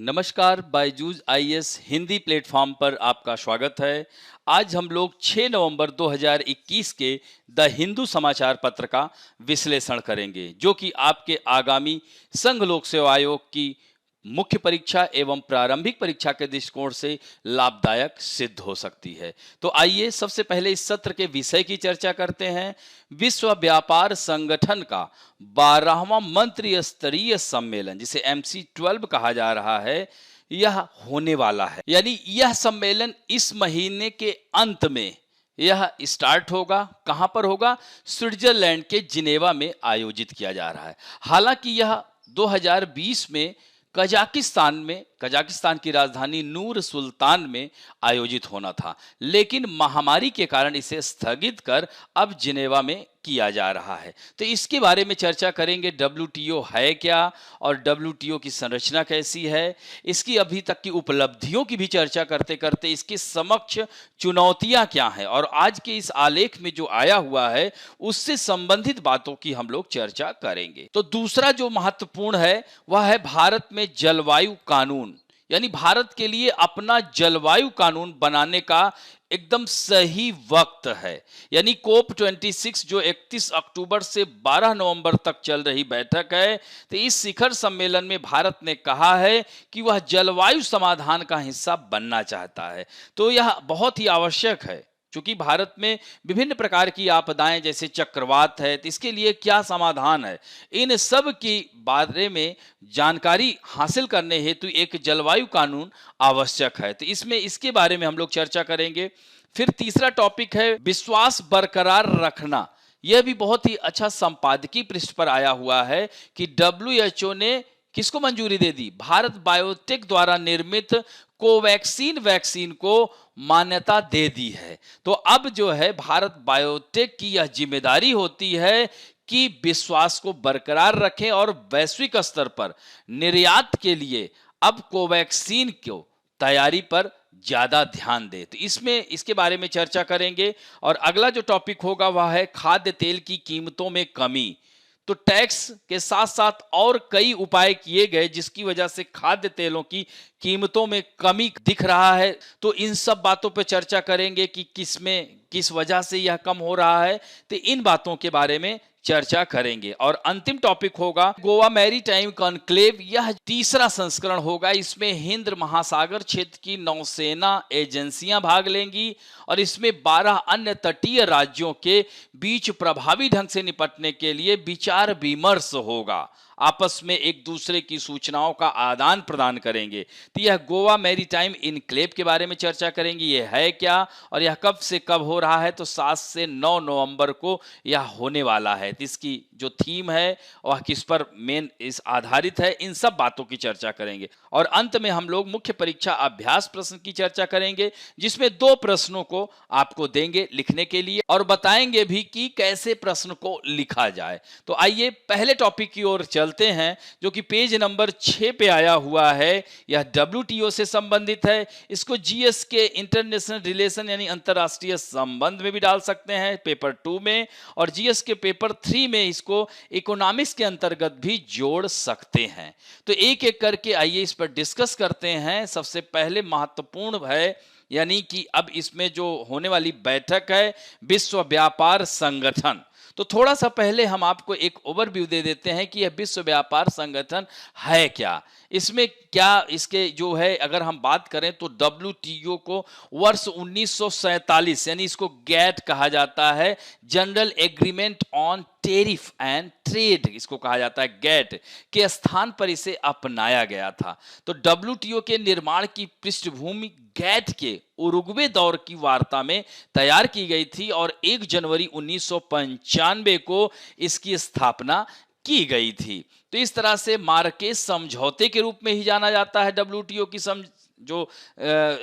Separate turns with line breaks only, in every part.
नमस्कार, Byju's IAS Hindi platform पर आपका स्वागत है। आज हम लोग 6 नवंबर 2021 के द हिंदू समाचार पत्र का विश्लेषण करेंगे, जो कि आपके आगामी संघ लोक सेवा आयोग की मुख्य परीक्षा एवं प्रारंभिक परीक्षा के दृष्टिकोण से लाभदायक सिद्ध हो सकती है। तो आइए सबसे पहले इस सत्र के विषय की चर्चा करते हैं। विश्व व्यापार संगठन का 12वां मंत्री स्तरीय सम्मेलन, जिसे MC-12 कहा जा रहा है, यह होने वाला है। यानी यह सम्मेलन इस महीने के अंत में यह स्टार्ट होगा। कहां पर होगा? स्विट्जरलैंड के जिनेवा में आयोजित किया जा रहा है। हालांकि यह 2020 में कजाकिस्तान की राजधानी नूर सुल्तान में आयोजित होना था, लेकिन महामारी के कारण इसे स्थगित कर अब जिनेवा में किया जा रहा है। तो इसके बारे में चर्चा करेंगे। WTO है क्या और WTO की संरचना कैसी है, इसकी अभी तक की उपलब्धियों की भी चर्चा करते करते इसके समक्ष चुनौतियां क्या हैं और आज के इस आलेख में जो आया हुआ है उससे संबंधित बातों की हम लोग चर्चा करेंगे। तो दूसरा जो महत्वपूर्ण है वह है भारत में जलवायु कानून, यानी भारत के लिए अपना जलवायु कानून बनाने का एकदम सही वक्त है। यानी COP26 जो 31 अक्टूबर से 12 नवंबर तक चल रही बैठक है, तो इस शिखर सम्मेलन में भारत ने कहा है कि वह जलवायु समाधान का हिस्सा बनना चाहता है। तो यह बहुत ही आवश्यक है, क्योंकि भारत में विभिन्न प्रकार की आपदाएं जैसे चक्रवात है, तो इसके लिए क्या समाधान है, इन सब के बारे में जानकारी हासिल करने हेतु एक जलवायु कानून आवश्यक है। तो इसके बारे में हम लोग चर्चा करेंगे। फिर तीसरा टॉपिक है विश्वास बरकरार रखना। यह भी बहुत ही अच्छा संपादकीय पृष्ठ पर आया हुआ है कि WHO ने किसको मंजूरी दे दी? भारत बायोटेक द्वारा निर्मित कोवैक्सीन वैक्सीन को मान्यता दे दी है। तो अब जो है भारत बायोटेक की यह जिम्मेदारी होती है कि विश्वास को बरकरार रखें और वैश्विक स्तर पर निर्यात के लिए अब कोवैक्सीन को तैयारी पर ज्यादा ध्यान दे। तो इसके बारे में चर्चा करेंगे। और अगला जो टॉपिक होगा वह है खाद्य तेल की कीमतों में कमी। तो टैक्स के साथ साथ और कई उपाय किए गए जिसकी वजह से खाद्य तेलों की कीमतों में कमी दिख रहा है। तो इन सब बातों पर चर्चा करेंगे कि किस वजह से यह कम हो रहा है। तो इन बातों के बारे में चर्चा करेंगे। और अंतिम टॉपिक होगा गोवा मैरीटाइम कॉन्क्लेव। यह तीसरा संस्करण होगा। इसमें हिंद महासागर क्षेत्र की नौसेना एजेंसियां भाग लेंगी और इसमें 12 अन्य तटीय राज्यों के बीच प्रभावी ढंग से निपटने के लिए विचार विमर्श होगा। आपस में एक दूसरे की सूचनाओं का आदान प्रदान करेंगे। तो यह गोवा मैरीटाइम इनक्लेव के बारे में चर्चा करेंगे। यह है क्या और यह कब से कब हो रहा है? तो 7 से 9 नवंबर को यह होने वाला है। तो इसकी जो थीम है वह किस पर मेन इस आधारित है, इन सब बातों की चर्चा करेंगे। और अंत में हम लोग मुख्य परीक्षा अभ्यास प्रश्न की चर्चा करेंगे, जिसमें 2 प्रश्नों को आपको देंगे लिखने के लिए और बताएंगे भी कि कैसे प्रश्न को लिखा जाए। तो आइए पहले टॉपिक की ओर चलते हैं, जो कि पेज नंबर 6 पे आया हुआ है। यह WTO से संबंधित है। इसको GS के इंटरनेशनल रिलेशन यानी अंतरराष्ट्रीय संबंध में भी डाल सकते हैं पेपर 2 में, और GS के पेपर 3 में इसको इकोनॉमिक्स के अंतर्गत भी जोड़ सकते हैं। तो एक एक करके आइए इस पर डिस्कस करते हैं। सबसे पहले महत्वपूर्ण है, यानी कि अब इसमें जो होने वाली बैठक है विश्व व्यापार संगठन। तो थोड़ा सा पहले हम आपको एक ओवरव्यू दे देते हैं कि यह विश्व व्यापार संगठन है क्या, इसमें क्या इसके जो है, अगर हम बात करें तो WTO को वर्ष 1947 यानी इसको GATT कहा जाता है, general agreement on tariff and trade इसको कहा जाता है, GATT के स्थान पर इसे अपनाया गया था। तो WTO के निर्माण की पृष्ठभूमि GATT के उरुग्वे दौर की वार्ता में तैयार की गई थी और 1 जनवरी 1995 को इसकी स्थापना की गई थी। तो इस तरह से मार्केस समझौते के रूप में ही जाना जाता है WTO की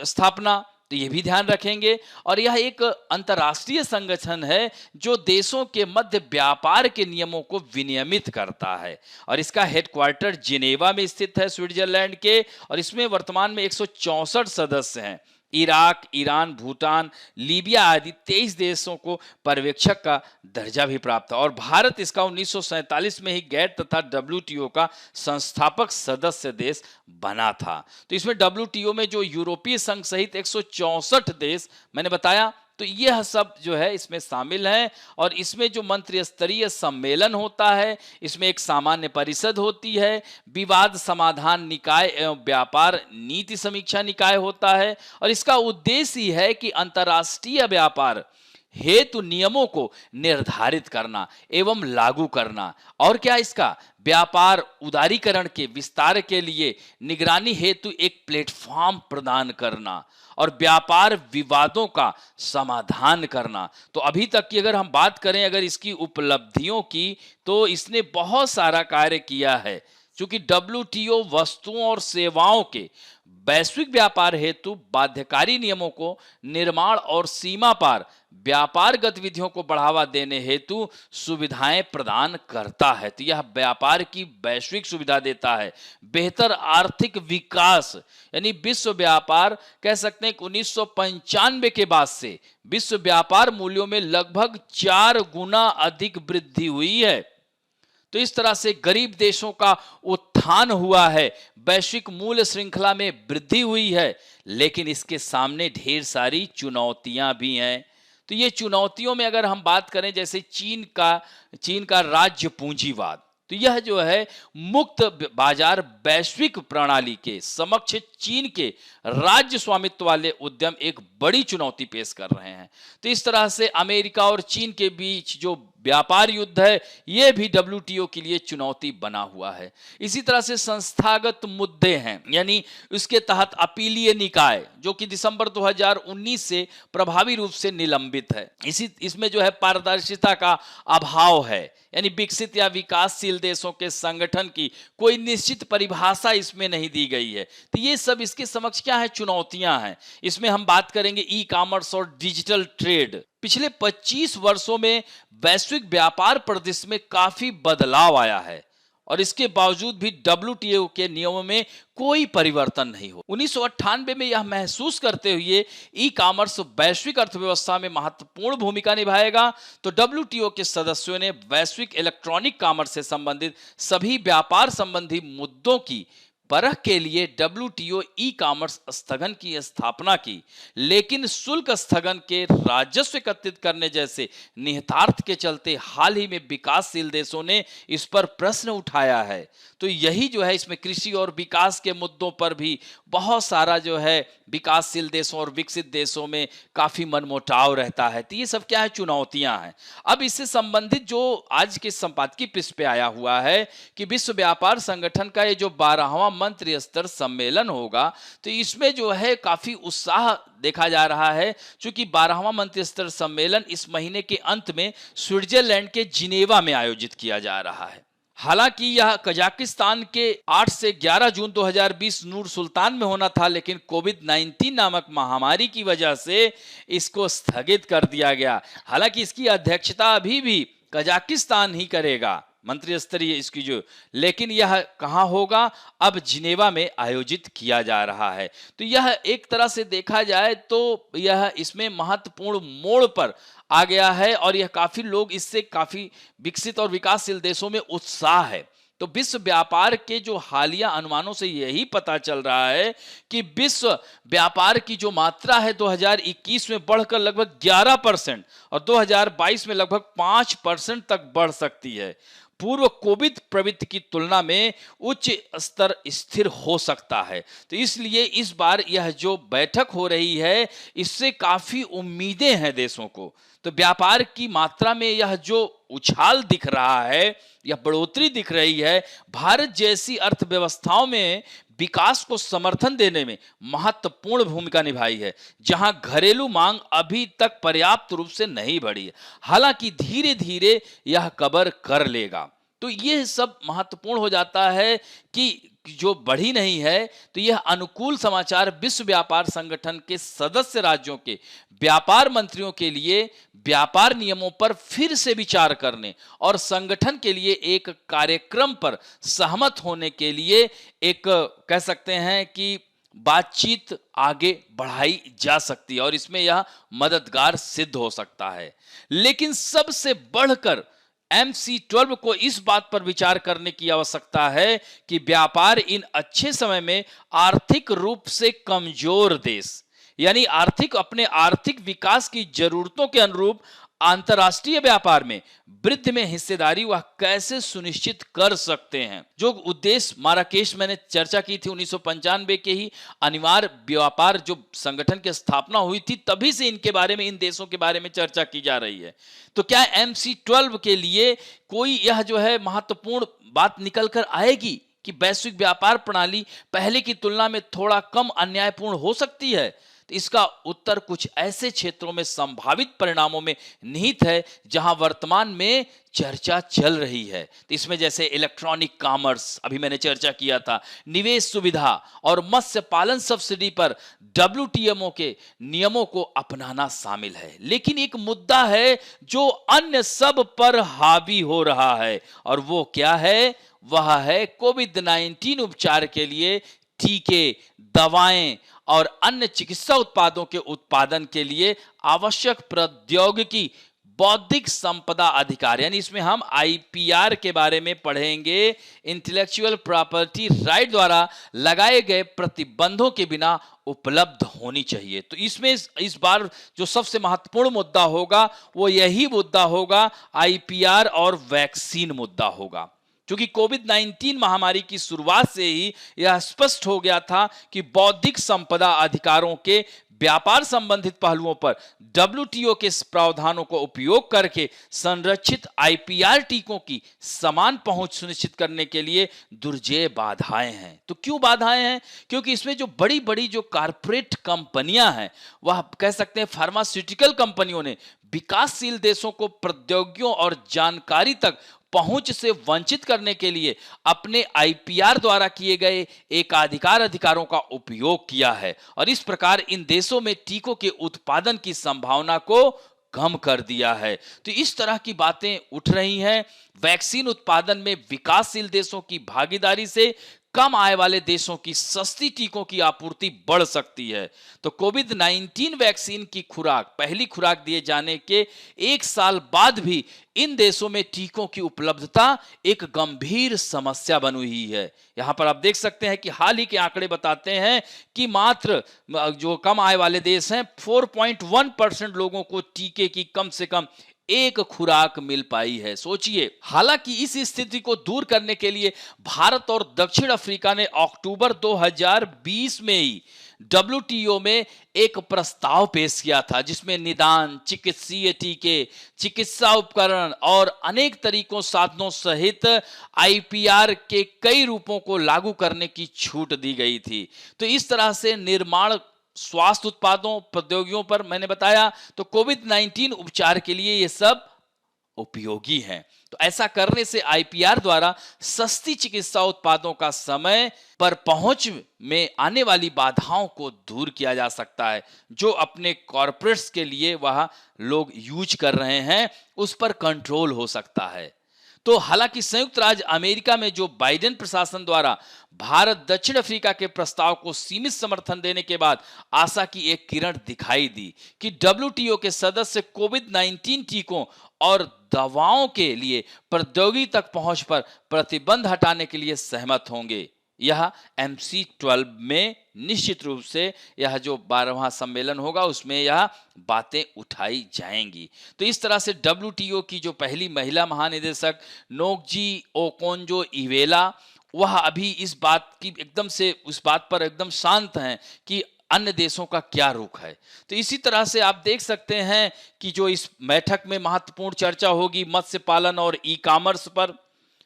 स्थापना। तो ये भी ध्यान रखेंगे। और यह एक अंतर्राष्ट्रीय संगठन है जो देशों के मध्य व्यापार के नियमों को विनियमित करता है और इसका हेडक्वार्टर जिनेवा में स्थित है स्विट्जरलैंड के, और इसमें वर्तमान में 164 सदस्य हैं। इराक, ईरान, भूटान, लीबिया आदि 23 देशों को पर्यवेक्षक का दर्जा भी प्राप्त था और भारत इसका 1947 में ही गैट तथा डब्ल्यूटीओ का संस्थापक सदस्य देश बना था। तो इसमें डब्ल्यूटीओ में जो यूरोपीय संघ सहित 164 देश मैंने बताया, तो यह सब जो है इसमें शामिल है और इसमें जो मंत्री स्तरीय सम्मेलन होता है, इसमें एक सामान्य परिषद होती है, विवाद समाधान निकाय एवं व्यापार नीति समीक्षा निकाय होता है और इसका उद्देश्य ही है कि अंतर्राष्ट्रीय व्यापार हेतु नियमों को निर्धारित करना एवं लागू करना और क्या इसका व्यापार उदारीकरण के विस्तार के लिए निगरानी हेतु एक प्लेटफॉर्म प्रदान करना और व्यापार विवादों का समाधान करना। तो अभी तक की अगर हम बात करें अगर इसकी उपलब्धियों की, तो इसने बहुत सारा कार्य किया है। चूंकि डब्ल्यूटीओ वस्तुओं और सेवाओं के वैश्विक व्यापार हेतु बाध्यकारी नियमों को निर्माण और सीमा पार व्यापार गतिविधियों को बढ़ावा देने हेतु सुविधाएं प्रदान करता है। तो यह व्यापार की वैश्विक सुविधा देता है। बेहतर आर्थिक विकास यानी विश्व व्यापार कह सकते हैं कि 1995 के बाद से विश्व व्यापार मूल्यों में लगभग 4 गुना अधिक वृद्धि हुई है। तो इस तरह से गरीब देशों का उत्थान हुआ है, वैश्विक मूल्य श्रृंखला में वृद्धि हुई है, लेकिन इसके सामने ढेर सारी चुनौतियां भी हैं। तो ये चुनौतियों में अगर हम बात करें जैसे चीन का राज्य पूंजीवाद, तो यह जो है मुक्त बाजार वैश्विक प्रणाली के समक्ष चीन के राज्य स्वामित्व वाले उद्यम एक बड़ी चुनौती पेश कर रहे हैं। तो इस तरह से अमेरिका और चीन के बीच जो व्यापार युद्ध है, यह भी डब्ल्यूटीओ के लिए चुनौती बना हुआ है। इसी तरह से संस्थागत मुद्दे हैं, यानी उसके तहत अपीलीय निकाय जो कि दिसंबर 2019 से प्रभावी रूप से निलंबित है। इसमें जो है पारदर्शिता का अभाव है, यानी विकसित या विकासशील देशों के संगठन की कोई निश्चित परिभाषा इसमें नहीं दी गई है। तो ये सब इसके समक्ष क्या है, चुनौतियां हैं। इसमें हम बात करेंगे ई कॉमर्स और डिजिटल ट्रेड। पिछले 25 वर्षों में वैश्विक व्यापार परिदृश्य में काफी बदलाव आया है और इसके बावजूद भी डब्ल्यूटीओ के नियमों में कोई परिवर्तन नहीं हो। 1998 में यह महसूस करते हुए ई कॉमर्स वैश्विक अर्थव्यवस्था में महत्वपूर्ण भूमिका निभाएगा, तो डब्ल्यूटीओ के सदस्यों ने वैश्विक इलेक्ट्रॉनिक कॉमर्स से संबंधित सभी व्यापार संबंधी मुद्दों की परख के लिए डब्ल्यूटीओ ई कॉमर्स स्थगन की स्थापना की, लेकिन शुल्क स्थगन के राजस्व एकत्रित करने जैसे निहितार्थ के चलते हाल ही में विकासशील देशों ने इस पर प्रश्न उठाया है। तो यही जो है इसमें कृषि और विकास के मुद्दों पर भी बहुत सारा जो है विकासशील देशों और विकसित देशों में काफी मनमुटाव रहता है। तो ये सब क्या है, चुनौतियां हैं। अब इससे संबंधित जो आज के संपादकीय पृष्ठ पे आया हुआ है कि विश्व व्यापार संगठन का ये जो 12वां मंत्री स्तर सम्मेलन होगा, तो इसमें जो है काफी उत्साह देखा जा रहा है, क्योंकि 12वां मंत्री स्तर सम्मेलन इस महीने के अंत में स्विट्जरलैंड के जिनेवा में आयोजित किया जा रहा है। हालांकि यह कजाकिस्तान के 8 से 11 जून 2020 नूर सुल्तान में होना था, लेकिन कोविड-19 नामक महामारी की वजह से इसको स्थगित कर दिया गया। हालांकि इसकी अध्यक्षता अभी भी कजाकिस्तान ही करेगा, मंत्री स्तरीय इसकी जो, लेकिन यह कहाँ होगा, अब जिनेवा में आयोजित किया जा रहा है। तो यह एक तरह से देखा जाए तो यह इसमें महत्वपूर्ण मोड़ पर आ गया है और यह काफी लोग इससे काफी विकसित और विकासशील देशों में उत्साह है। तो विश्व व्यापार के जो हालिया अनुमानों से यही पता चल रहा है कि विश्व व्यापार की जो मात्रा है 2021 में बढ़कर लगभग 11% और 2022 में लगभग 5% तक बढ़ सकती है। पूर्व कोविड प्रवृत्ति की तुलना में उच्च स्तर स्थिर हो सकता है। तो इसलिए इस बार यह जो बैठक हो रही है, इससे काफी उम्मीदें हैं देशों को। तो व्यापार की मात्रा में यह जो उछाल दिख रहा है, यह बढ़ोतरी दिख रही है, भारत जैसी अर्थव्यवस्थाओं में विकास को समर्थन देने में महत्वपूर्ण भूमिका निभाई है, जहां घरेलू मांग अभी तक पर्याप्त रूप से नहीं बढ़ी है। हालांकि धीरे धीरे यह कवर कर लेगा। तो ये सब महत्वपूर्ण हो जाता है कि जो बढ़ी नहीं है, तो यह अनुकूल समाचार विश्व व्यापार संगठन के सदस्य राज्यों के व्यापार मंत्रियों के लिए व्यापार नियमों पर फिर से विचार करने और संगठन के लिए एक कार्यक्रम पर सहमत होने के लिए एक कह सकते हैं कि बातचीत आगे बढ़ाई जा सकती है और इसमें यह मददगार सिद्ध हो सकता है। लेकिन सबसे बढ़कर MC-12 को इस बात पर विचार करने की आवश्यकता है कि व्यापार इन अच्छे समय में आर्थिक रूप से कमजोर देश, यानी अपने आर्थिक विकास की जरूरतों के अनुरूप अंतर्राष्ट्रीय व्यापार में वृद्धि में हिस्सेदारी वह कैसे सुनिश्चित कर सकते हैं। जो उद्देश्य माराकेश मैंने चर्चा की थी 1995 के ही अनिवार्य व्यापार जो संगठन की स्थापना हुई थी, तभी से इनके बारे में, इन देशों के बारे में चर्चा की जा रही है। तो क्या MC-12 के लिए कोई यह जो है महत्वपूर्ण बात निकल कर आएगी कि वैश्विक व्यापार प्रणाली पहले की तुलना में थोड़ा कम अन्यायपूर्ण हो सकती है? तो इसका उत्तर कुछ ऐसे क्षेत्रों में संभावित परिणामों में निहित है जहां वर्तमान में चर्चा चल रही है। तो इसमें जैसे इलेक्ट्रॉनिक कॉमर्स, अभी मैंने चर्चा किया था, निवेश सुविधा और मत्स्य पालन सब्सिडी पर WTO के नियमों को अपनाना शामिल है। लेकिन एक मुद्दा है जो अन्य सब पर हावी हो रहा है, और वो क्या है? वह है कोविड-19 उपचार के लिए टीके, दवाएं और अन्य चिकित्सा उत्पादों के उत्पादन के लिए आवश्यक प्रौद्योगिकी बौद्धिक संपदा अधिकार, यानी इसमें हम IPR के बारे में पढ़ेंगे। इंटेलेक्चुअल प्रॉपर्टी राइट द्वारा लगाए गए प्रतिबंधों के बिना उपलब्ध होनी चाहिए। तो इसमें इस बार जो सबसे महत्वपूर्ण मुद्दा होगा वो यही मुद्दा होगा, IPR और वैक्सीन मुद्दा होगा। क्योंकि कोविड-19 महामारी की शुरुआत से ही यह स्पष्ट हो गया था कि बौद्धिक संपदा अधिकारों के व्यापार संबंधित पहलुओं पर WTO के प्रावधानों को उपयोग करके संरक्षित IPR टीकों की समान पहुंच सुनिश्चित करने के लिए दुर्जेय बाधाएं हैं। तो क्यों बाधाएं हैं? क्योंकि इसमें जो बड़ी बड़ी जो कारपोरेट कंपनियां हैं, वह कह सकते हैं फार्मास्यूटिकल कंपनियों ने विकासशील देशों को प्रौद्योगिकियों और जानकारी तक पहुंच से वंचित करने के लिए अपने IPR द्वारा किए गए एकाधिकार अधिकारों का उपयोग किया है, और इस प्रकार इन देशों में टीकों के उत्पादन की संभावना को कम कर दिया है। तो इस तरह की बातें उठ रही हैं। वैक्सीन उत्पादन में विकासशील देशों की भागीदारी से कम आय वाले देशों की सस्ती टीकों की आपूर्ति बढ़ सकती है। तो कोविड-19 वैक्सीन की पहली खुराक दिए जाने के 1 साल बाद भी इन देशों में टीकों की उपलब्धता एक गंभीर समस्या बनी हुई है। यहां पर आप देख सकते हैं कि हाल ही के आंकड़े बताते हैं कि मात्र जो कम आय वाले देश हैं, 4.1% लोगों को टीके की कम से कम एक खुराक मिल पाई है। सोचिए। हालांकि इस स्थिति को दूर करने के लिए भारत और दक्षिण अफ्रीका ने अक्टूबर 2020 में ही WTO में एक प्रस्ताव पेश किया था, जिसमें निदान, चिकित्सीय टीके, चिकित्सा उपकरण और अनेक तरीकों साधनों सहित IPR के कई रूपों को लागू करने की छूट दी गई थी। तो इस तरह से निर्माण, स्वास्थ्य उत्पादों, प्रौद्योगिकियों पर मैंने बताया, तो कोविड-19 उपचार के लिए ये सब उपयोगी हैं। तो ऐसा करने से IPR द्वारा सस्ती चिकित्सा उत्पादों का समय पर पहुंच में आने वाली बाधाओं को दूर किया जा सकता है, जो अपने कॉर्पोरेट्स के लिए वह लोग यूज कर रहे हैं, उस पर कंट्रोल हो सकता है। तो हालांकि संयुक्त राज्य अमेरिका में जो बाइडेन प्रशासन द्वारा भारत दक्षिण अफ्रीका के प्रस्ताव को सीमित समर्थन देने के बाद आशा की एक किरण दिखाई दी कि WTO के सदस्य कोविड-19 टीकों और दवाओं के लिए प्रौद्योगिकी तक पहुंच पर प्रतिबंध हटाने के लिए सहमत होंगे। यह MC-12 में निश्चित रूप से यह जो 12वां सम्मेलन होगा उसमें यह बातें उठाई जाएंगी। तो इस तरह से WTO की जो पहली महिला महानिदेशक नोकजी ओकोंजो इवेला, वह अभी इस बात की उस बात पर एकदम शांत हैं कि अन्य देशों का क्या रुख है। तो इसी तरह से आप देख सकते हैं कि जो इस बैठक में महत्वपूर्ण चर्चा होगी मत्स्य पालन और ई-कॉमर्स पर।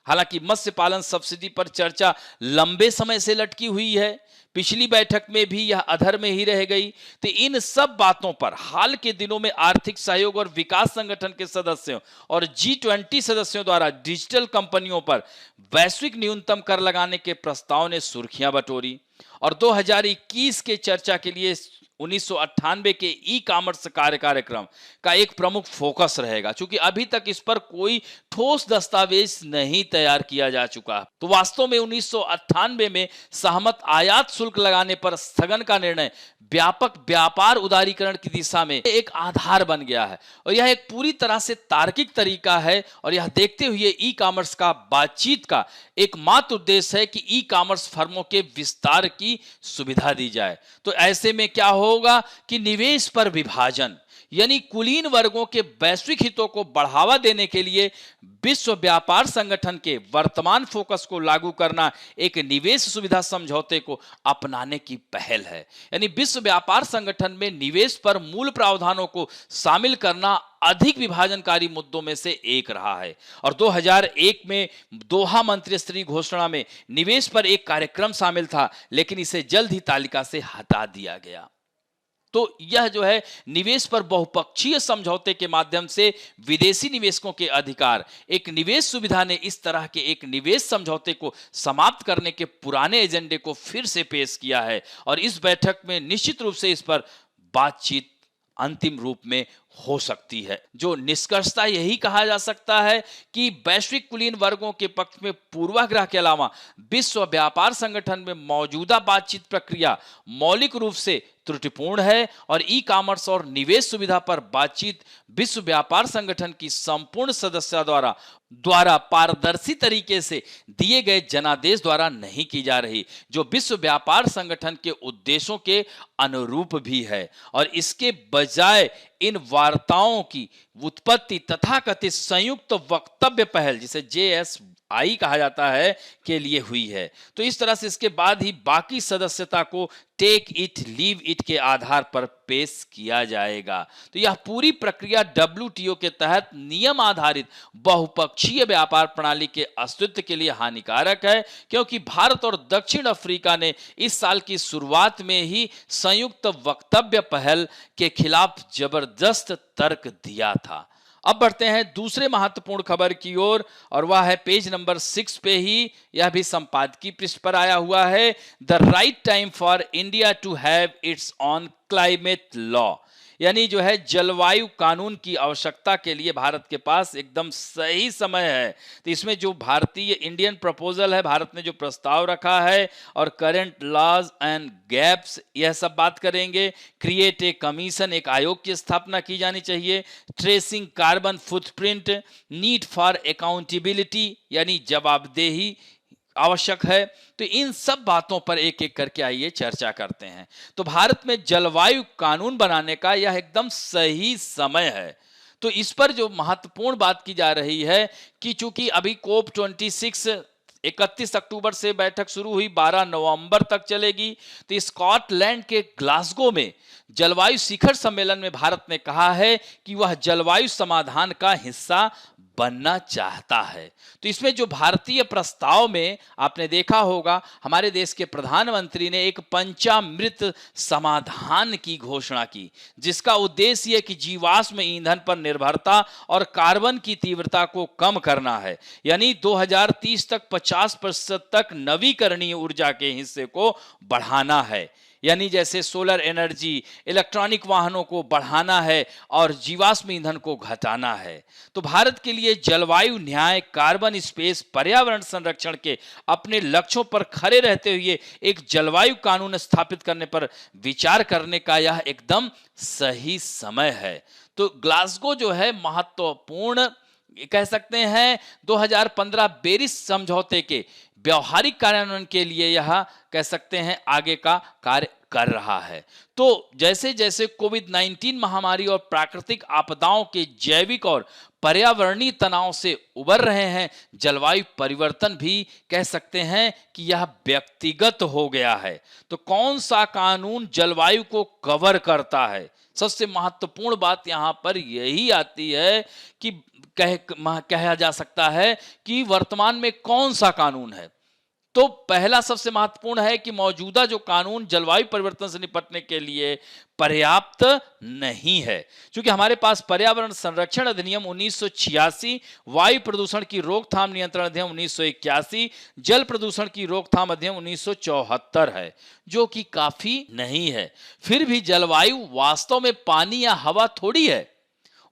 हालांकि मत्स्य पालन सब्सिडी पर चर्चा लंबे समय से लटकी हुई है, पिछली बैठक में भी यह अधर में ही रह गई। तो इन सब बातों पर हाल के दिनों में आर्थिक सहयोग और विकास संगठन के सदस्यों और G20 सदस्यों द्वारा डिजिटल कंपनियों पर वैश्विक न्यूनतम कर लगाने के प्रस्ताव ने सुर्खियां बटोरी, और 2021 के चर्चा के लिए 1998 के ई कॉमर्स कार्यक्रम का एक प्रमुख फोकस रहेगा, क्योंकि अभी तक इस पर कोई ठोस दस्तावेज नहीं तैयार किया जा चुका। तो वास्तव में 1998 में सहमत आयात शुल्क लगाने पर स्थगन का निर्णय व्यापक व्यापार उदारीकरण की दिशा में एक आधार बन गया है, और यह एक पूरी तरह से तार्किक तरीका है। और यह देखते हुए ई कॉमर्स का बातचीत का एकमात्र उद्देश्य है कि ई कॉमर्स फर्मों के विस्तार की सुविधा दी जाए। तो ऐसे में क्या होगा कि निवेश पर विभाजन, यानी कुलीन वर्गों के वैश्विक हितों को बढ़ावा देने के लिए विश्व व्यापार संगठन के वर्तमान फोकस को लागू करना एक निवेश सुविधा समझौते को अपनाने की पहल है। यानी विश्व व्यापार संगठन में निवेश पर मूल प्रावधानों को शामिल करना अधिक विभाजनकारी मुद्दों में से एक रहा है। और 2001 में दोहा मंत्रिस्तरीय घोषणा में निवेश पर एक कार्यक्रम शामिल था, लेकिन इसे जल्द ही तालिका से हटा दिया गया। तो यह जो है निवेश पर बहुपक्षीय समझौते के माध्यम से विदेशी निवेशकों के अधिकार, एक निवेश सुविधा ने इस तरह के एक निवेश समझौते को समाप्त करने के पुराने एजेंडे को फिर से पेश किया है। और इस बैठक में निश्चित रूप से इस पर बातचीत अंतिम रूप में हो सकती है। जो निष्कर्षता यही कहा जा सकता है कि वैश्विक कुलीन वर्गों के पक्ष में पूर्वाग्रह के अलावा विश्व व्यापार संगठन में मौजूदा बातचीत प्रक्रिया मौलिक रूप से त्रुटिपूर्ण है, और ई कॉमर्स और निवेश सुविधा पर बातचीत विश्व व्यापार संगठन की संपूर्ण सदस्यता द्वारा पारदर्शी तरीके से दिए गए जनादेश द्वारा नहीं की जा रही, जो विश्व व्यापार संगठन के उद्देश्यों के अनुरूप भी है। और इसके बजाय इन वार्ताओं की उत्पत्ति तथाकथित संयुक्त वक्तव्य पहल, जिसे JSI कहा जाता है, के लिए हुई है। तो इस तरह से इसके बाद ही बाकी सदस्यता को टेक इट लीव इट के आधार पर पेश किया जाएगा। तो यह पूरी प्रक्रिया WTO के तहत नियम आधारित बहुपक्षीय व्यापार प्रणाली के अस्तित्व के लिए हानिकारक है, क्योंकि भारत और दक्षिण अफ्रीका ने इस साल की शुरुआत में ही संयुक्त वक्तव्य पहल के खिलाफ जबरदस्त तर्क दिया था। अब बढ़ते हैं दूसरे महत्वपूर्ण खबर की ओर, और वह है पेज नंबर 6 पे ही, यह भी संपादकीय पृष्ठ पर आया हुआ है। The right time for India to have its own climate law, यानी जो है जलवायु कानून की आवश्यकता के लिए भारत के पास एकदम सही समय है। तो इसमें जो भारतीय इंडियन प्रपोजल है, भारत ने जो प्रस्ताव रखा है, और करंट लॉज एंड गैप्स, यह सब बात करेंगे। क्रिएट ए कमीशन, एक आयोग की स्थापना की जानी चाहिए। Tracing carbon footprint, need for accountability, यानी जवाबदेही आवश्यक है। तो इन सब बातों पर एक एक करके आइए चर्चा करते हैं। तो भारत में जलवायु कानून बनाने का यह एकदम सही समय है। तो इस पर जो महत्वपूर्ण बात की जा रही है कि चूंकि अभी COP26 31 अक्टूबर से बैठक शुरू हुई, 12 नवंबर तक चलेगी। तो स्कॉटलैंड के ग्लासगो में जलवायु शिखर सम्मेलन में भारत ने कहा है कि वह जलवायु समाधान का हिस्सा बनना चाहता है। तो इसमें जो भारतीय प्रस्ताव में आपने देखा होगा, हमारे देश के प्रधानमंत्री ने एक पंचामृत समाधान की घोषणा की, जिसका उद्देश्य यह कि जीवाश्म ईंधन पर निर्भरता और कार्बन की तीव्रता को कम करना है। यानी 2030 तक 50% तक नवीकरणीय ऊर्जा के हिस्से को बढ़ाना है, यानी जैसे सोलर एनर्जी, इलेक्ट्रॉनिक वाहनों को बढ़ाना है और जीवाश्म ईंधन को घटाना है। तो भारत के लिए जलवायु न्याय, कार्बन स्पेस, पर्यावरण संरक्षण के अपने लक्ष्यों पर खड़े रहते हुए एक जलवायु कानून स्थापित करने पर विचार करने का यह एकदम सही समय है। तो ग्लासगो जो है महत्वपूर्ण कह सकते हैं 2015 पेरिस समझौते के व्यवहारिक कार्यान्वयन के लिए यह कह सकते हैं आगे का कार्य कर रहा है। तो जैसे जैसे कोविड-19 महामारी और प्राकृतिक आपदाओं के जैविक और पर्यावरणीय तनाव से उबर रहे हैं, जलवायु परिवर्तन भी कह सकते हैं कि यह व्यक्तिगत हो गया है। तो कौन सा कानून जलवायु को कवर करता है? सबसे महत्वपूर्ण बात यहां पर यही आती है कि कहा जा सकता है कि वर्तमान में कौन सा कानून है। तो पहला सबसे महत्वपूर्ण है कि मौजूदा जो कानून जलवायु परिवर्तन से निपटने के लिए पर्याप्त नहीं है, क्योंकि हमारे पास पर्यावरण संरक्षण अधिनियम 1986, वायु प्रदूषण की रोकथाम नियंत्रण अधिनियम 1981, जल प्रदूषण की रोकथाम अधिनियम 1974 है, जो कि काफी नहीं है। फिर भी जलवायु वास्तव में पानी या हवा थोड़ी है।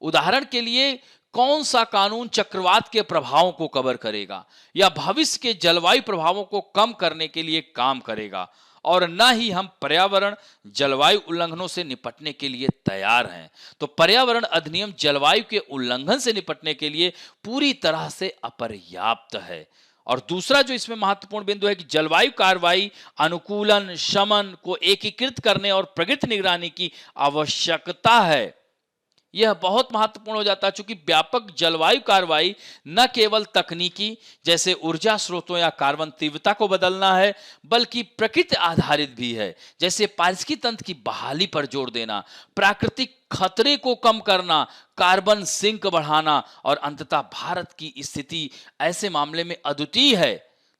उदाहरण के लिए कौन सा कानून चक्रवात के प्रभावों को कवर करेगा या भविष्य के जलवायु प्रभावों को कम करने के लिए काम करेगा, और न ही हम पर्यावरण जलवायु उल्लंघनों से निपटने के लिए तैयार हैं। तो पर्यावरण अधिनियम जलवायु के उल्लंघन से निपटने के लिए पूरी तरह से अपर्याप्त है। और दूसरा जो इसमें महत्वपूर्ण बिंदु है कि जलवायु कार्रवाई, अनुकूलन, शमन को एकीकृत करने और प्रगति निगरानी की आवश्यकता है। यह बहुत महत्वपूर्ण हो जाता है, चूंकि व्यापक जलवायु कार्रवाई न केवल तकनीकी जैसे ऊर्जा स्रोतों या कार्बन तीव्रता को बदलना है, बल्कि प्रकृति आधारित भी है, जैसे पारिस्थितिकी तंत्र की बहाली पर जोर देना, प्राकृतिक खतरे को कम करना, कार्बन सिंक बढ़ाना, और अंततः भारत की स्थिति ऐसे मामले में अद्वितीय है।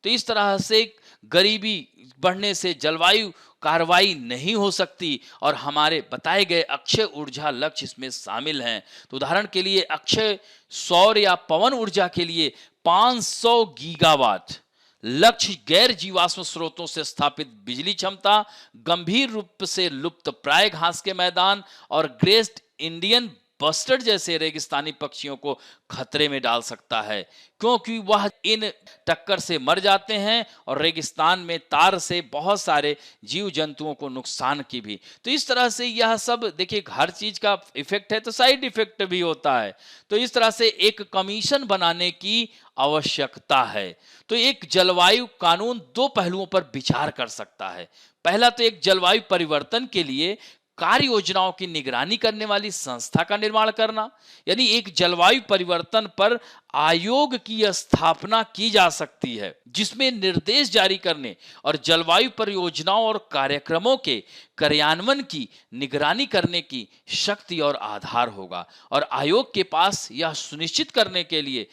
तो इस तरह से गरीबी बढ़ने से जलवायु कार्रवाई नहीं हो सकती, और हमारे बताए गए अक्षय ऊर्जा लक्ष्य इसमें शामिल हैं। तो उदाहरण के लिए अक्षय सौर या पवन ऊर्जा के लिए 500 गीगावाट लक्ष्य, गैर जीवाश्म स्रोतों से स्थापित बिजली क्षमता, गंभीर रूप से लुप्त प्राय घास के मैदान और ग्रेट इंडियन बस्टर्ड जैसे रेगिस्तानी पक्षियों को खतरे में डाल सकता है, क्योंकि वह इन टक्कर से मर जाते हैं, और रेगिस्तान में तार से बहुत सारे जीव जंतुओं को नुकसान की भी। तो इस तरह से यह सब देखिए, हर चीज का इफेक्ट है तो साइड इफेक्ट भी होता है। तो इस तरह से एक कमीशन बनाने की आवश्यकता है। तो एक जलवायु कानून दो पहलुओं पर विचार कर सकता है। पहला तो एक जलवायु परिवर्तन के लिए कार्य योजनाओं की निगरानी करने वाली संस्था का निर्माण करना, यानी एक जलवायु परिवर्तन पर आयोग की स्थापना की जा सकती है, जिसमें निर्देश जारी करने और जलवायु परियोजनाओं और कार्यक्रमों के कार्यान्वयन की निगरानी करने की शक्ति और आधार होगा। और आयोग के पास यह सुनिश्चित करने के लिए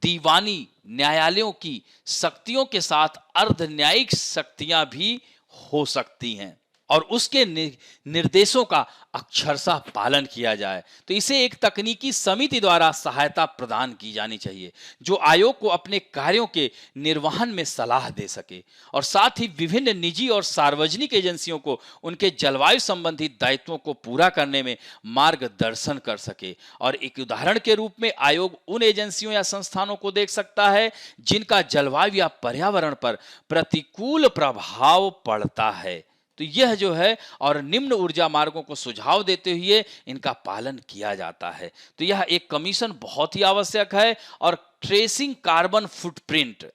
दीवानी न्यायालयों की शक्तियों के साथ अर्ध न्यायिक शक्तियां भी हो सकती हैं, और उसके निर्देशों का अक्षरशः पालन किया जाए। तो इसे एक तकनीकी समिति द्वारा सहायता प्रदान की जानी चाहिए, जो आयोग को अपने कार्यों के निर्वहन में सलाह दे सके, और साथ ही विभिन्न निजी और सार्वजनिक एजेंसियों को उनके जलवायु संबंधी दायित्वों को पूरा करने में मार्गदर्शन कर सके। और एक उदाहरण के रूप में आयोग उन एजेंसियों या संस्थानों को देख सकता है जिनका जलवायु या पर्यावरण पर प्रतिकूल प्रभाव पड़ता है। तो यह जो है, और निम्न ऊर्जा मार्गों को सुझाव देते हुए इनका पालन किया जाता है। तो यह एक कमीशन बहुत ही आवश्यक है। और ट्रेसिंग कार्बन फुटप्रिंट,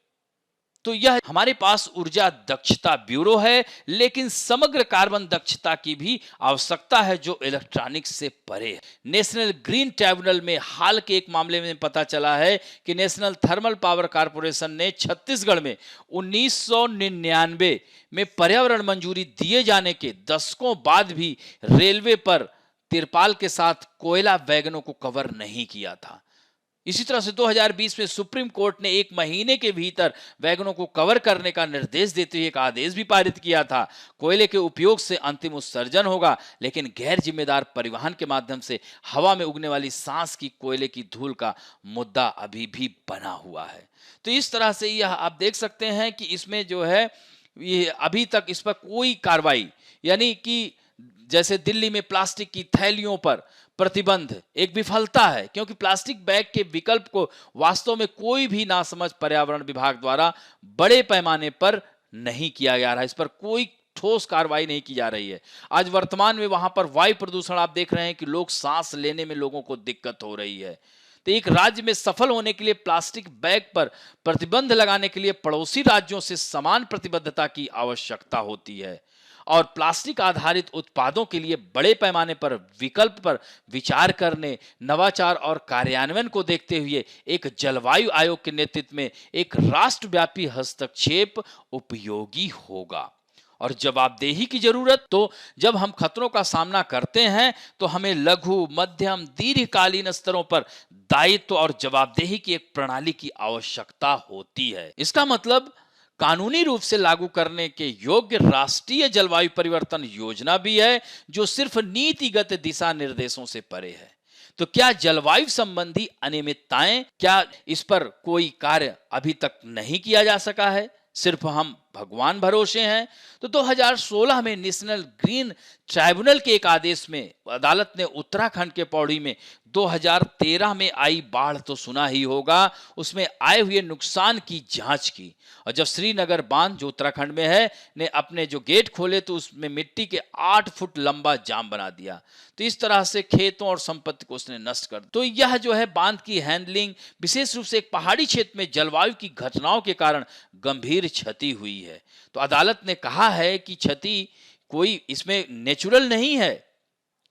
तो यह हमारे पास ऊर्जा दक्षता ब्यूरो है, लेकिन समग्र कार्बन दक्षता की भी आवश्यकता है, जो इलेक्ट्रॉनिक्स से परे है। नेशनल ग्रीन ट्रिब्यूनल में हाल के एक मामले में पता चला है कि नेशनल थर्मल पावर कॉर्पोरेशन ने छत्तीसगढ़ में 1999 में पर्यावरण मंजूरी दिए जाने के दशकों बाद भी रेलवे पर तिरपाल के साथ कोयला वैगनों को कवर नहीं किया था। इसी तरह से 2020 में सुप्रीम कोर्ट ने 1 महीने के भीतर वैगनों को कवर करने का निर्देश देते हुए एक आदेश भी पारित किया था। कोयले के उपयोग से अंतिम उत्सर्जन होगा, लेकिन गैर जिम्मेदार परिवहन के माध्यम से हवा में उगने वाली सांस की कोयले की धूल का मुद्दा अभी भी बना हुआ है। तो इस तरह से यह आप देख सकते हैं कि इसमें जो है, ये अभी तक इस पर कोई कार्रवाई, यानी कि जैसे दिल्ली में प्लास्टिक की थैलियों पर प्रतिबंध एक विफलता है, क्योंकि प्लास्टिक बैग के विकल्प को वास्तव में कोई भी नासमझ पर्यावरण विभाग द्वारा बड़े पैमाने पर नहीं किया जा रहा है। इस पर कोई ठोस कार्रवाई नहीं की जा रही है। आज वर्तमान में वहां पर वायु प्रदूषण आप देख रहे हैं कि लोग सांस लेने में लोगों को दिक्कत हो रही है। तो एक राज्य में सफल होने के लिए प्लास्टिक बैग पर प्रतिबंध लगाने के लिए पड़ोसी राज्यों से समान प्रतिबद्धता की आवश्यकता होती है, और प्लास्टिक आधारित उत्पादों के लिए बड़े पैमाने पर विकल्प पर विचार करने, नवाचार और कार्यान्वयन को देखते हुए एक जलवायु आयोग के नेतृत्व में एक राष्ट्रव्यापी हस्तक्षेप उपयोगी होगा। और जवाबदेही की जरूरत, तो जब हम खतरों का सामना करते हैं तो हमें लघु, मध्यम, दीर्घकालीन स्तरों पर दायित्व और जवाबदेही की एक प्रणाली की आवश्यकता होती है। इसका मतलब कानूनी रूप से लागू करने के योग्य राष्ट्रीय जलवायु परिवर्तन योजना भी है, जो सिर्फ नीतिगत दिशा निर्देशों से परे है। तो क्या जलवायु संबंधी अनियमितताएं, क्या इस पर कोई कार्य अभी तक नहीं किया जा सका है? सिर्फ हम भगवान भरोसे हैं? तो 2016 में नेशनल ग्रीन ट्राइब्यूनल के एक आदेश में अदालत ने उत्तराखंड के पौड़ी में 2013 में आई बाढ़ तो सुना ही होगा, उसमें आए हुए नुकसान की जांच की। और जब श्रीनगर बांध, जो उत्तराखंड में है, ने अपने जो गेट खोले तो उसमें मिट्टी के 8 फुट लंबा जाम बना दिया। तो इस तरह से खेतों और संपत्ति को उसने नष्ट कर दिया। तो यह जो है बांध की हैंडलिंग, विशेष रूप से एक पहाड़ी क्षेत्र में जलवायु की घटनाओं के कारण गंभीर क्षति हुई है। तो अदालत ने कहा है कि क्षति कोई इसमें नेचुरल नहीं है,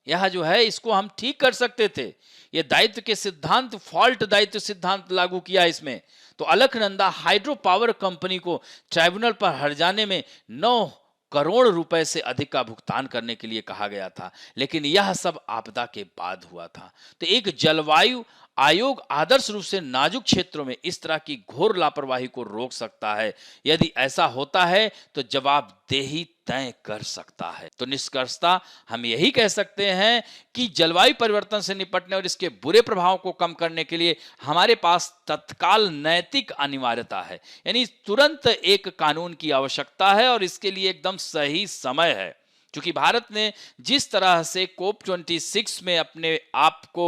यह जो है इसको हम ठीक कर सकते थे। ये दायित्व के सिद्धांत, फॉल्ट दायित्व सिद्धांत लागू किया इसमें। तो अलकनंदा हाइड्रो पावर कंपनी को ट्राइब्यूनल पर हर्जाने में 9 करोड़ रुपए से अधिक का भुगतान करने के लिए कहा गया था, लेकिन यह सब आपदा के बाद हुआ था। तो एक जलवायु आयोग आदर्श रूप से नाजुक क्षेत्रों में इस तरह की घोर लापरवाही को रोक सकता है। यदि ऐसा होता है तो जवाबदेही तय कर सकता है। तो निष्कर्षतः हम यही कह सकते हैं कि जलवायु परिवर्तन से निपटने और इसके बुरे प्रभावों को कम करने के लिए हमारे पास तत्काल नैतिक अनिवार्यता है, यानी तुरंत एक कानून की आवश्यकता है और इसके लिए एकदम सही समय है। क्योंकि भारत ने जिस तरह से COP26 में अपने आप को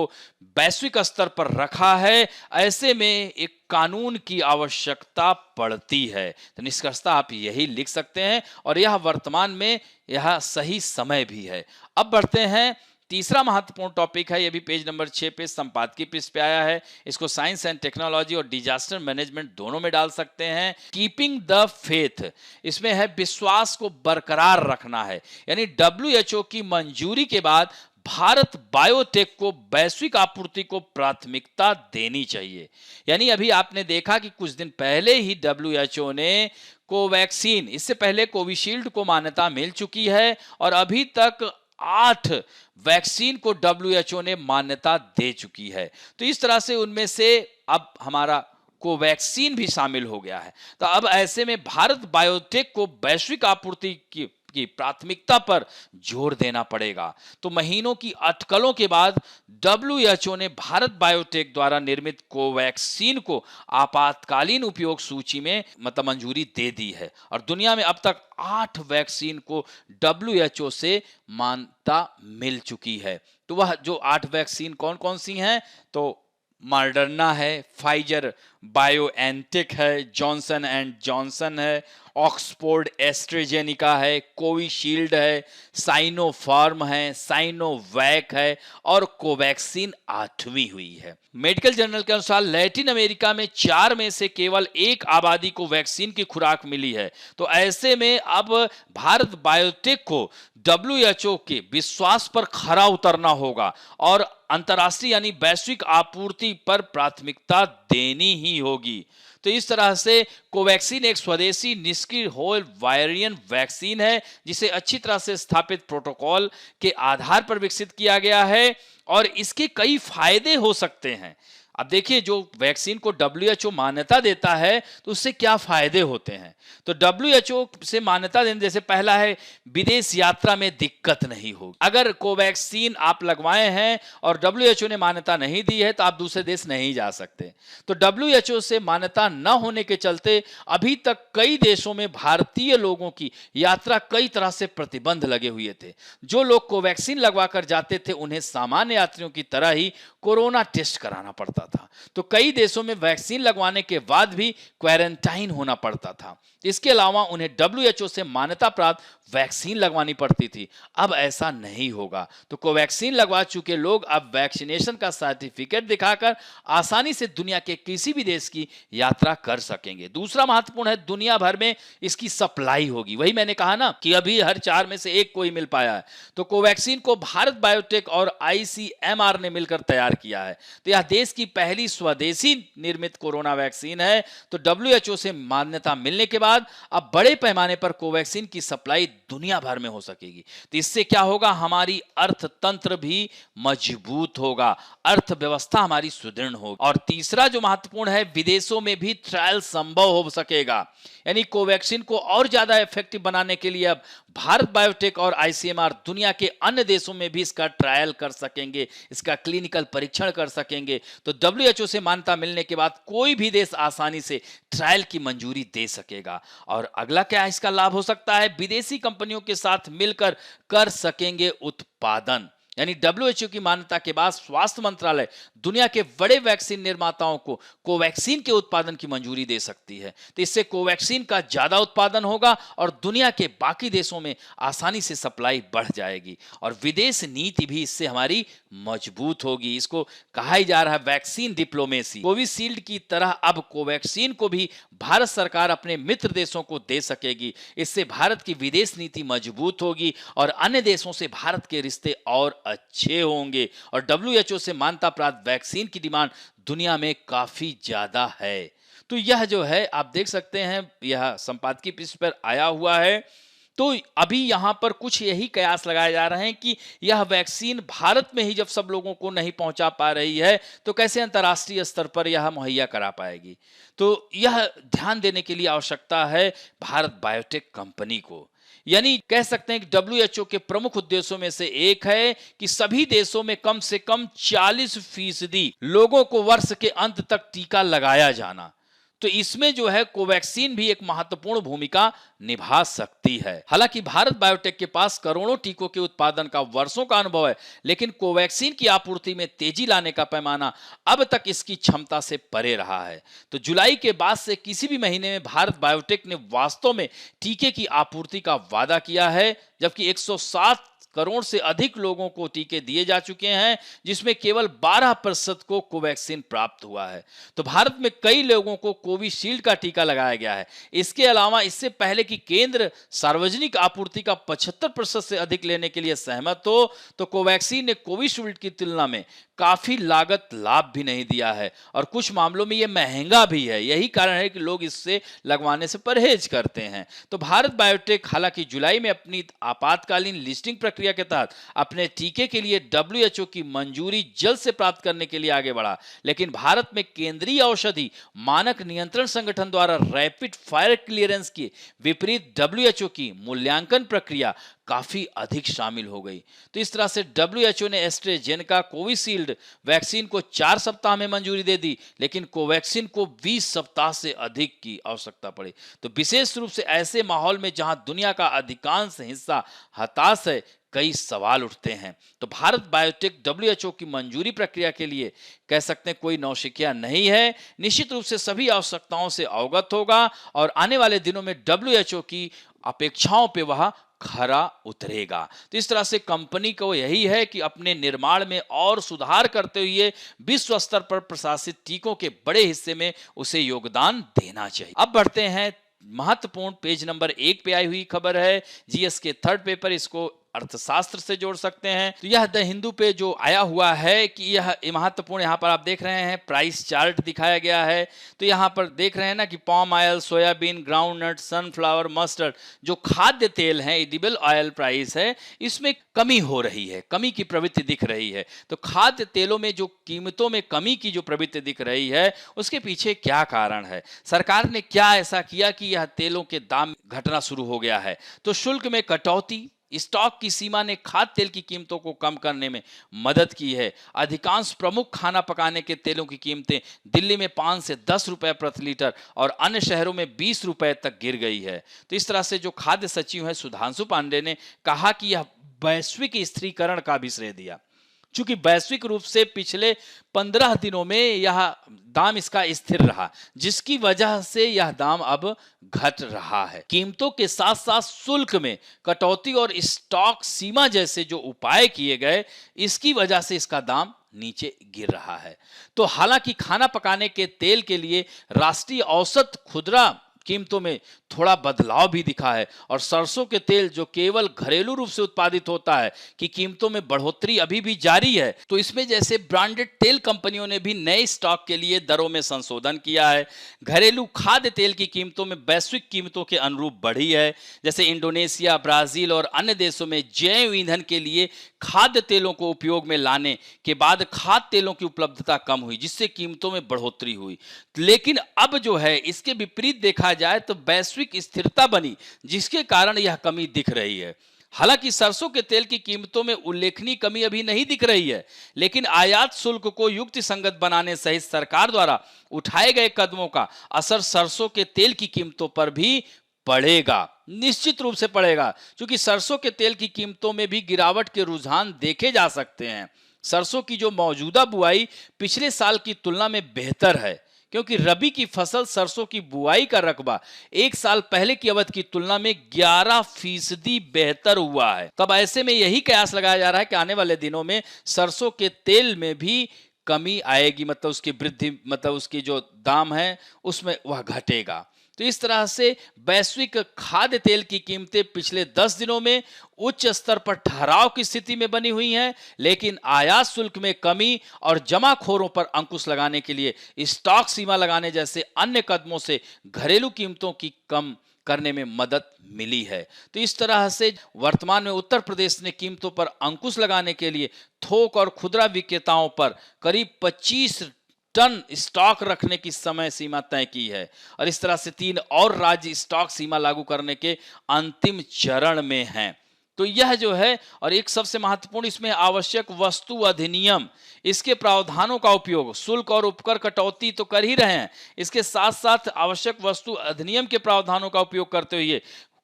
वैश्विक स्तर पर रखा है, ऐसे में एक कानून की आवश्यकता पड़ती है। तो निष्कर्षतः आप यही लिख सकते हैं और यह वर्तमान में यह सही समय भी है। अब बढ़ते हैं, तीसरा महत्वपूर्ण टॉपिक है, ये भी पेज नंबर 6 पे संपादकीय पृष्ठ पे आया है। इसको साइंस एंड टेक्नोलॉजी और डिजास्टर मैनेजमेंट दोनों में डाल सकते हैं। कीपिंग द फेथ, इसमें है विश्वास को बरकरार रखना है, यानी WHO की मंजूरी के बाद भारत बायोटेक को वैश्विक आपूर्ति को प्राथमिकता देनी चाहिए। यानी अभी आपने देखा कि कुछ दिन पहले ही WHO ने कोवैक्सीन, इससे पहले कोविशील्ड को मान्यता मिल चुकी है और अभी तक 8 वैक्सीन को WHO ने मान्यता दे चुकी है। तो इस तरह से उनमें से अब हमारा कोवैक्सीन भी शामिल हो गया है। तो अब ऐसे में भारत बायोटेक को वैश्विक आपूर्ति की प्राथमिकता पर जोर देना पड़ेगा। तो महीनों की अटकलों के बाद WHO ने भारत बायोटेक द्वारा निर्मित कोवैक्सीन को आपातकालीन उपयोग सूची में मंजूरी दे दी है और दुनिया में अब तक 8 वैक्सीन को WHO से मान्यता मिल चुकी है। तो वह जो 8 वैक्सीन कौन कौन सी हैं? तो मॉडर्ना है, फाइजर बायोएनटेक है, जॉनसन एंड जॉनसन है, ऑक्सफोर्ड एस्ट्रेजेनिका है, कोविशील्ड है, साइनोफार्म है, साइनोवैक है और कोवैक्सीन 8वीं हुई है। मेडिकल जर्नल के अनुसार लैटिन अमेरिका में 4 में से केवल 1 आबादी को वैक्सीन की खुराक मिली है। तो ऐसे में अब भारत बायोटेक को WHO के विश्वास पर खरा उतरना होगा और अंतर्राष्ट्रीय यानी वैश्विक आपूर्ति पर प्राथमिकता देनी ही होगी। तो इस तरह से कोवैक्सीन एक स्वदेशी निष्क्रिय होल वायरियन वैक्सीन है, जिसे अच्छी तरह से स्थापित प्रोटोकॉल के आधार पर विकसित किया गया है और इसके कई फायदे हो सकते हैं। अब देखिए, जो वैक्सीन को WHO मान्यता देता है तो उससे क्या फायदे होते हैं। तो WHO से मान्यता देने, जैसे पहला है विदेश यात्रा में दिक्कत नहीं होगी। अगर कोवैक्सीन आप लगवाए हैं और WHO ने मान्यता नहीं दी है तो आप दूसरे देश नहीं जा सकते। तो WHO से मान्यता न होने के चलते अभी तक कई देशों में भारतीय लोगों की यात्रा कई तरह से प्रतिबंध लगे हुए थे। जो लोग कोवैक्सीन लगवा कर जाते थे उन्हें सामान्य यात्रियों की तरह ही कोरोना टेस्ट कराना पड़ता था। तो कई देशों में वैक्सीन लगवाने के बाद भी क्वारंटाइन होना पड़ता था। इसके अलावा उन्हें WHO से मान्यता प्राप्त वैक्सीन लगवानी पड़ती थी। अब ऐसा नहीं होगा। तो कोवैक्सीन लगवा चुके लोग अब वैक्सीनेशन का सर्टिफिकेट दिखाकर आसानी से दुनिया के किसी भी देश की यात्रा कर सकेंगे। दूसरा महत्वपूर्ण है, दुनिया भर में इसकी सप्लाई होगी। वही मैंने कहा ना कि अभी हर 4 में से 1 को ही मिल पाया है। तो कोवैक्सीन को भारत बायोटेक और ICMR ने मिलकर तैयार किया है। तो यह देश की पहली स्वदेशी निर्मित कोरोना वैक्सीन है। तो डब्ल्यूएचओ से मान्यता मिलने के बाद अब बड़े पैमाने पर कोवैक्सीन की सप्लाई दुनिया भर में हो सकेगी। तो इससे क्या होगा, हमारी अर्थतंत्र भी मजबूत होगा, अर्थव्यवस्था हमारी सुदृढ़ होगी। और तीसरा जो महत्वपूर्ण है, विदेशों में भी ट्रायल संभव हो सकेगा। यानी कोवैक्सीन को और ज्यादा इफेक्टिव बनाने के लिए अब भारत बायोटेक और आईसीएमआर दुनिया के अन्य देशों में भी इसका ट्रायल कर सकेंगे, इसका क्लिनिकल परीक्षण कर सकेंगे। तो डब्ल्यूएचओ से मान्यता मिलने के बाद कोई भी देश आसानी से ट्रायल की मंजूरी दे सकेगा। और अगला क्या इसका लाभ हो सकता है, विदेशी कंपनियों के साथ मिलकर कर सकेंगे उत्पादन। यानी डब्ल्यूएचओ की मान्यता के बाद स्वास्थ्य मंत्रालय दुनिया के बड़े वैक्सीन निर्माताओं को कोवैक्सीन के उत्पादन की मंजूरी दे सकती है। तो इससे कोवैक्सीन का ज्यादा उत्पादन होगा और दुनिया के बाकी देशों में आसानी से सप्लाई बढ़ जाएगी और विदेश नीति भी इससे हमारी मजबूत होगी। इसको कहा ही जा रहा है वैक्सीन डिप्लोमेसी। कोविशील्ड की तरह अब कोवैक्सीन को भी भारत सरकार अपने मित्र देशों को दे सकेगी। इससे भारत की विदेश नीति मजबूत होगी और अन्य देशों से भारत के रिश्ते और अच्छे होंगे। और डब्ल्यूएचओ से मान्यता प्राप्त वैक्सीन की डिमांड दुनिया में काफी ज्यादा है। तो यह जो है आप देख सकते हैं, यह संपादकीय पृष्ठ पर आया हुआ है। तो अभी यहां पर कुछ यही कयास लगाए जा रहे हैं कि यह वैक्सीन भारत में ही जब सब लोगों को नहीं पहुंचा पा रही है तो कैसे अंतर्राष्ट्रीय स्तर पर यह मुहैया करा पाएगी। तो यह ध्यान देने के लिए आवश्यकता है भारत बायोटेक कंपनी को। यानी कह सकते हैं कि डब्ल्यूएचओ के प्रमुख उद्देश्यों में से एक है कि सभी देशों में कम से कम 40% लोगों को वर्ष के अंत तक टीका लगाया जाना। तो इसमें जो है कोवैक्सीन भी एक महत्वपूर्ण भूमिका निभा सकती है। हालांकि भारत बायोटेक के पास करोड़ों टीकों के उत्पादन का वर्षों का अनुभव है, लेकिन कोवैक्सीन की आपूर्ति में तेजी लाने का पैमाना अब तक इसकी क्षमता से परे रहा है। तो जुलाई के बाद से किसी भी महीने में भारत बायोटेक ने वास्तव में टीके की आपूर्ति का वादा किया है, जबकि 107 करोड़ से अधिक लोगों को टीके दिए जा चुके हैं, जिसमें केवल 12% को कोवैक्सीन प्राप्त हुआ है। तो भारत में कई लोगों को कोविशील्ड का टीका लगाया गया है। इसके अलावा इससे पहले कि केंद्र सार्वजनिक आपूर्ति का 75% से अधिक लेने के लिए सहमत हो, तो कोवैक्सीन ने कोविशील्ड की तुलना में काफी लागत लाभ भी नहीं दिया है और कुछ मामलों में यह महंगा भी है। यही कारण है कि लोग इससे लगवाने से परहेज करते हैं। तो भारत बायोटेक हालांकि जुलाई में अपनी आपातकालीन लिस्टिंग प्रक्रिया के तहत अपने टीके के लिए डब्ल्यूएचओ की मंजूरी जल्द से प्राप्त करने के लिए आगे बढ़ा, लेकिन भारत में केंद्रीय औषधि मानक नियंत्रण संगठन द्वारा रैपिड फायर क्लियरेंस के विपरीत डब्ल्यूएचओ की मूल्यांकन प्रक्रिया काफी अधिक शामिल हो गई। तो इस तरह से डब्ल्यूएचओ ने एस्ट्राजेनेका कोविशील्ड वैक्सीन को 4 सप्ताह में मंजूरी दे दी, लेकिन कोवैक्सीन को 20 सप्ताह से अधिक की आवश्यकता पड़ी। तो विशेष रूप से ऐसे माहौल में जहां दुनिया का अधिकांश हिस्सा हताश है, कई सवाल उठते हैं। तो भारत बायोटेक डब्ल्यूएचओ की मंजूरी प्रक्रिया के लिए कह सकते हैं कोई नौसिखिया नहीं है। निश्चित रूप से सभी आवश्यकताओं से अवगत होगा और आने वाले दिनों में डब्ल्यूएचओ की अपेक्षाओं पे वह खरा उतरेगा। तो इस तरह से कंपनी को यही है कि अपने निर्माण में और सुधार करते हुए विश्व स्तर पर प्रशासित टीकों के बड़े हिस्से में उसे योगदान देना चाहिए। अब बढ़ते हैं महत्वपूर्ण पेज नंबर 1 पे आई हुई खबर है, जीएस के 3rd पेपर, इसको अर्थशास्त्र से जोड़ सकते हैं। तो यह द हिंदू पे जो आया हुआ है कि यह महत्वपूर्ण, यहाँ पर आप देख रहे हैं प्राइस चार्ट दिखाया गया है। तो यहाँ पर देख रहे हैं ना कि palm oil, soybean, groundnut, sunflower, mustard जो खाद्य तेल हैं, एडिबल ऑयल प्राइस है, इसमें कमी हो रही है, कमी की प्रवृत्ति दिख रही है। तो खाद्य तेलों में जो कीमतों में कमी की जो प्रवृत्ति दिख रही है, उसके पीछे क्या कारण है? सरकार ने क्या ऐसा किया कि यह तेलों के दाम घटना शुरू हो गया है? तो शुल्क में कटौती, स्टॉक की सीमा ने खाद्य तेल की कीमतों को कम करने में मदद की है। अधिकांश प्रमुख खाना पकाने के तेलों की कीमतें दिल्ली में 5 से 10 रुपए प्रति लीटर और अन्य शहरों में 20 रुपए तक गिर गई है। तो इस तरह से जो खाद्य सचिव हैं सुधांशु पांडे ने कहा कि यह वैश्विक स्थिरीकरण का भी श्रेय दिया, चूंकि वैश्विक रूप से पिछले 15 दिनों में यह दाम इसका स्थिर रहा, जिसकी वजह से यह दाम अब घट रहा है। कीमतों के साथ साथ शुल्क में कटौती और स्टॉक सीमा जैसे जो उपाय किए गए, इसकी वजह से इसका दाम नीचे गिर रहा है। तो हालांकि खाना पकाने के तेल के लिए राष्ट्रीय औसत खुदरा कीमतों में थोड़ा बदलाव भी दिखा है और सरसों के तेल जो केवल घरेलू रूप से उत्पादित होता है कि कीमतों में बढ़ोतरी अभी भी जारी है। तो इसमें जैसे ब्रांडेड तेल कंपनियों ने भी नए स्टॉक के लिए दरों में संशोधन किया है। घरेलू खाद्य तेल की कीमतों में वैश्विक कीमतों के अनुरूप बढ़ी है। जैसे इंडोनेशिया, ब्राजील और अन्य देशों में जैव ईंधन के लिए खाद्य तेलों को उपयोग में लाने के बाद खाद्य तेलों की उपलब्धता कम हुई, जिससे कीमतों में बढ़ोतरी हुई। लेकिन अब जो है इसके विपरीत देखा जाए तो वैश्विक स्थिरता बनी, जिसके कारण यह कमी दिख रही है। हालांकि सरसों के तेल की कीमतों में उल्लेखनीय कमी अभी नहीं दिख रही है, लेकिन आयात शुल्क को युक्तिसंगत बनाने सहित सरकार द्वारा उठाए गए कदमों का असर सरसों के तेल की कीमतों पर भी पड़ेगा, निश्चित रूप से पड़ेगा, क्योंकि सरसों के तेल की कीमतों में भी गिरावट के रुझान देखे जा सकते हैं। सरसों की जो मौजूदा बुआई पिछले साल की तुलना में बेहतर है, क्योंकि रबी की फसल सरसों की बुआई का रकबा एक साल पहले की अवधि की तुलना में 11% बेहतर हुआ है। तब ऐसे में यही कयास लगाया जा रहा है कि आने वाले दिनों में सरसों के तेल में भी कमी आएगी, मतलब उसकी वृद्धि, मतलब उसकी जो दाम है उसमें वह घटेगा। तो इस तरह से वैश्विक खाद्य तेल की कीमतें पिछले 10 दिनों में उच्च स्तर पर ठहराव की स्थिति में बनी हुई हैं, लेकिन आयात शुल्क में कमी और जमाखोरों पर अंकुश लगाने के लिए स्टॉक सीमा लगाने जैसे अन्य कदमों से घरेलू कीमतों की कम करने में मदद मिली है। तो इस तरह से वर्तमान में उत्तर प्रदेश ने कीमतों पर अंकुश लगाने के लिए थोक और खुदरा विक्रेताओं पर करीब 25 टन स्टॉक रखने की समय सीमा तय की है और इस तरह से 3 और राज्य स्टॉक सीमा लागू करने के अंतिम चरण में हैं। तो यह जो है, और एक सबसे महत्वपूर्ण इसमें आवश्यक वस्तु अधिनियम, इसके प्रावधानों का उपयोग, शुल्क और उपकर कटौती तो कर ही रहे हैं, इसके साथ साथ आवश्यक वस्तु अधिनियम के प्रावधानों का उपयोग करते हुए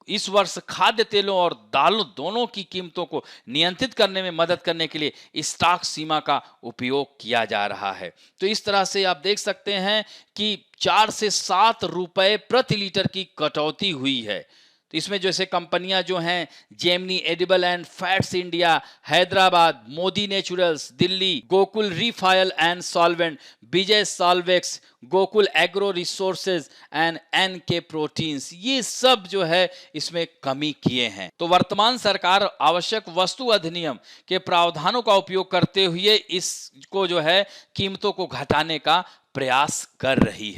इस वर्ष खाद्य तेलों और दालों दोनों की कीमतों को नियंत्रित करने में मदद करने के लिए स्टॉक सीमा का उपयोग किया जा रहा है। तो इस तरह से आप देख सकते हैं कि 4 से 7 रुपए प्रति लीटर की कटौती हुई है। तो इसमें जैसे कंपनियां जो हैं Gemini Edible and Fats India, Hyderabad, Modi Naturals Delhi, Gokul Refoil and Solvent, Vijay Solvex, Gokul Agro Resources and NK Proteins, ये सब जो है इसमें कमी किए हैं। तो वर्तमान सरकार आवश्यक वस्तु अधिनियम के प्रावधानों का उपयोग करते हुए इसको जो है कीमतों को घटाने का प्रयास कर रही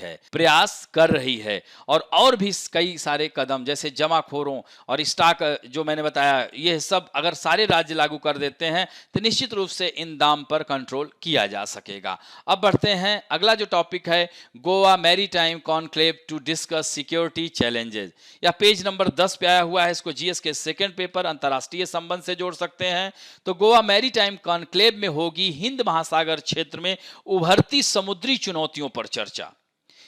है और भी कई सारे कदम, जैसे जमाखोरों और स्टॉक जो मैंने बताया, ये सब अगर सारे राज्य लागू कर देते हैं तो निश्चित रूप से इन दाम पर कंट्रोल किया जा सकेगा। अब बढ़ते हैं, अगला जो टॉपिक है, Goa maritime conclave to discuss security challenges. यह पेज नंबर 10 पे आया हुआ है, इसको जीएस के सेकंड पेपर अंतर्राष्ट्रीय संबंध से जोड़ सकते हैं। तो गोवा मैरीटाइम कॉन्क्लेव में होगी हिंद महासागर क्षेत्र में उभरती समुद्री चुनौतियों पर चर्चा।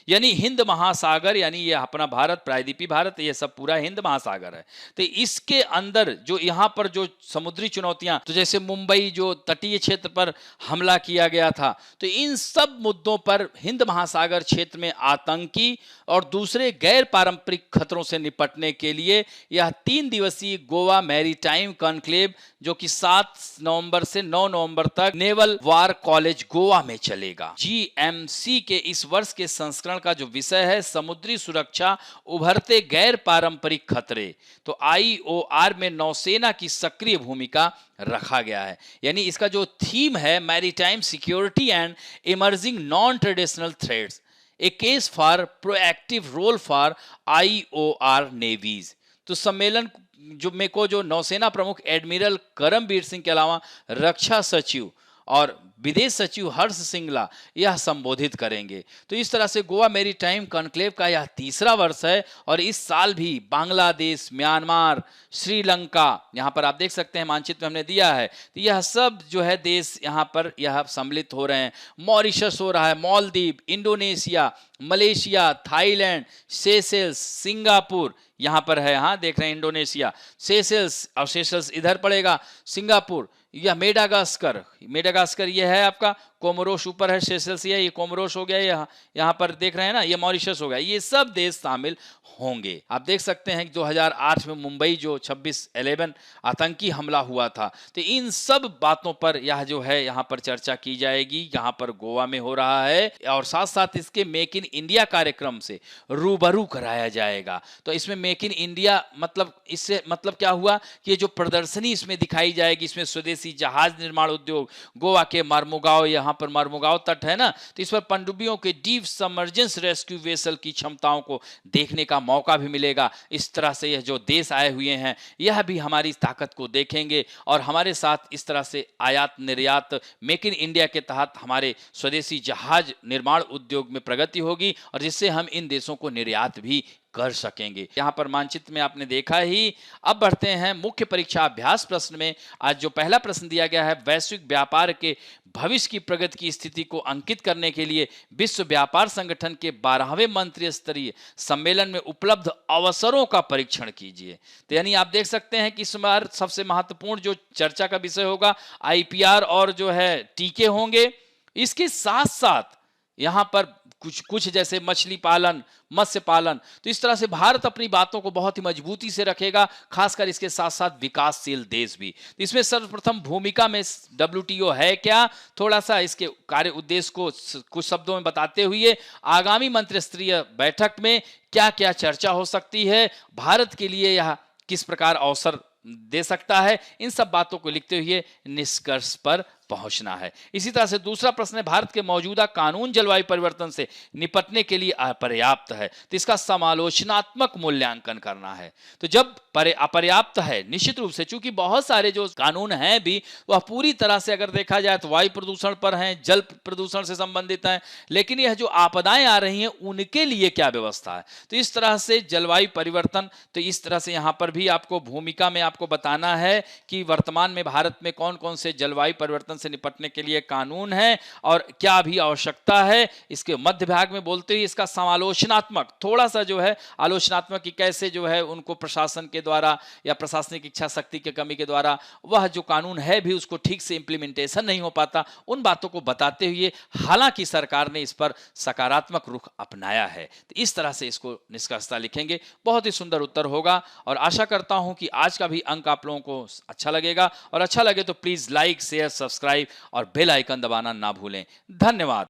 यानी हिंद महासागर, यानी ये अपना भारत, प्रायद्वीपीय भारत, ये सब पूरा हिंद महासागर है। तो इसके अंदर जो यहाँ पर जो समुद्री चुनौतियां, तो जैसे मुंबई जो तटीय क्षेत्र पर हमला किया गया था, तो इन सब मुद्दों पर हिंद महासागर क्षेत्र में आतंकी और दूसरे गैर पारंपरिक खतरों से निपटने के लिए यह 3 दिवसीय गोवा मैरीटाइम कॉन्क्लेव, जो कि 7 नवंबर से 9 नवंबर तक नेवल वार कॉलेज गोवा में चलेगा। जीएमसी के इस वर्ष के संस्करण का जो विषय है समुद्री सुरक्षा, उभरते गैर पारंपरिक खतरे। तो आईओआर में नौसेना की सक्रिय भूमिका रखा गया है। यानी इसका जो थीम है maritime security and emerging non traditional threats, a case for proactive role for IOR navies. तो सम्मेलन जो नौसेना प्रमुख एडमिरल करमबीर सिंह के अलावा रक्षा सचिव और विदेश सचिव हर्ष सिंगला यह संबोधित करेंगे। तो इस तरह से गोवा मैरीटाइम कॉन्क्लेव का यह 3रा वर्ष है और इस साल भी बांग्लादेश, म्यांमार, श्रीलंका, यहाँ पर आप देख सकते हैं मानचित्र में हमने दिया है, तो यह सब जो है देश यहाँ पर यह सम्मिलित हो रहे हैं। मॉरिशस हो रहा है, Maldives, Indonesia, Malaysia, Thailand, Seychelles, Singapore यहाँ पर है, हाँ देख रहे हैं इंडोनेशिया, सेशेल्स, और सेशेल्स इधर पड़ेगा, सिंगापुर, यह मेडागास्कर यह है आपका कोमोरोस ऊपर है, सेशल्स ये कोमोरोस हो गया, यहाँ पर देख रहे हैं ना, ये मॉरिशस हो गया, ये सब देश शामिल होंगे। आप देख सकते हैं कि 2008 में मुंबई जो 26/11 आतंकी हमला हुआ था, तो इन सब बातों पर यह जो है यहाँ पर चर्चा की जाएगी, यहाँ पर गोवा में हो रहा है, और साथ साथ इसके मेक इन इंडिया कार्यक्रम से रूबरू कराया जाएगा। तो इसमें मेक इन इंडिया मतलब इससे मतलब क्या हुआ कि ये जो प्रदर्शनी इसमें दिखाई जाएगी, इसमें स्वदेशी जहाज निर्माण उद्योग, गोवा के मर्मुगांव, यहाँ पर मर्मुगांव तट है ना, तो इस पर पनडुब्बियों के डीप सबमर्जेंस रेस्क्यू वेसल की क्षमताओं को देखने का मौका भी मिलेगा। इस तरह से यह जो देश आए हुए हैं यह भी हमारी ताकत को देखेंगे और हमारे साथ इस तरह से आयात निर्यात मेक इन इंडिया के तहत हमारे स्वदेशी जहाज निर्माण उद्योग में प्रगति होगी और जिससे हम इन देशों को निर्यात भी कर सकेंगे। यहाँ पर मानचित्र में आपने देखा ही। अब बढ़ते हैं मुख्य परीक्षा अभ्यास प्रश्न में। आज जो पहला प्रश्न दिया गया है, वैश्विक व्यापार के भविष्य की प्रगति की स्थिति को अंकित करने के लिए विश्व व्यापार संगठन के 12वें मंत्रिस्तरीय स्तरीय सम्मेलन में उपलब्ध अवसरों का परीक्षण कीजिए। तो यानी आप देख सकते हैं कि इस बार सबसे महत्वपूर्ण जो चर्चा का विषय होगा IPR और जो है टीके होंगे। इसके साथ साथ यहाँ पर कुछ जैसे मछली पालन, मत्स्य पालन, तो इस तरह से भारत अपनी बातों को बहुत ही मजबूती से रखेगा, खासकर इसके साथ साथ विकासशील देश भी। तो इसमें सर्वप्रथम भूमिका में WTO है क्या, थोड़ा सा इसके कार्य उद्देश्य को कुछ शब्दों में बताते हुए आगामी मंत्रिस्तरीय बैठक में क्या क्या चर्चा हो सकती है, भारत के लिए यह किस प्रकार अवसर दे सकता है, इन सब बातों को लिखते हुए निष्कर्ष पर पहुंचना है। इसी तरह से दूसरा प्रश्न है, भारत के मौजूदा कानून जलवायु परिवर्तन से निपटने के लिए अपर्याप्त है, तो इसका समालोचनात्मक मूल्यांकन करना है। तो जब अपर्याप्त है, निश्चित रूप से चूंकि बहुत सारे जो कानून हैं भी वह पूरी तरह से अगर देखा जाए तो वायु प्रदूषण पर हैं, जल प्रदूषण से संबंधित हैं, लेकिन यह जो आपदाएं आ रही हैं उनके लिए क्या व्यवस्था है। तो इस तरह से जलवायु परिवर्तन, तो इस तरह से यहाँ पर भी आपको भूमिका में आपको बताना है कि वर्तमान में भारत में कौन कौन से जलवायु परिवर्तन से निपटने के लिए कानून है और क्या भी आवश्यकता है। इसके मध्य भाग में बोलते हुए इसका समालोचनात्मक, थोड़ा सा जो है आलोचनात्मक कि कैसे जो है उनको प्रशासन के द्वारा या प्रशासनिक इच्छा शक्ति की कमी के द्वारा वह जो कानून है भी उसको ठीक से इंप्लीमेंटेशन नहीं हो पाता, उन बातों को बताते हुए हालांकि सरकार ने इस पर सकारात्मक रुख अपनाया है। तो इस तरह से इसको निष्कर्षता लिखेंगे, बहुत ही सुंदर उत्तर होगा और आशा करता हूं कि आज का भी अंक आप लोगों को अच्छा लगेगा और अच्छा लगे तो प्लीज लाइक, शेयर, सब्सक्राइब और बेल आइकन दबाना ना भूलें। धन्यवाद।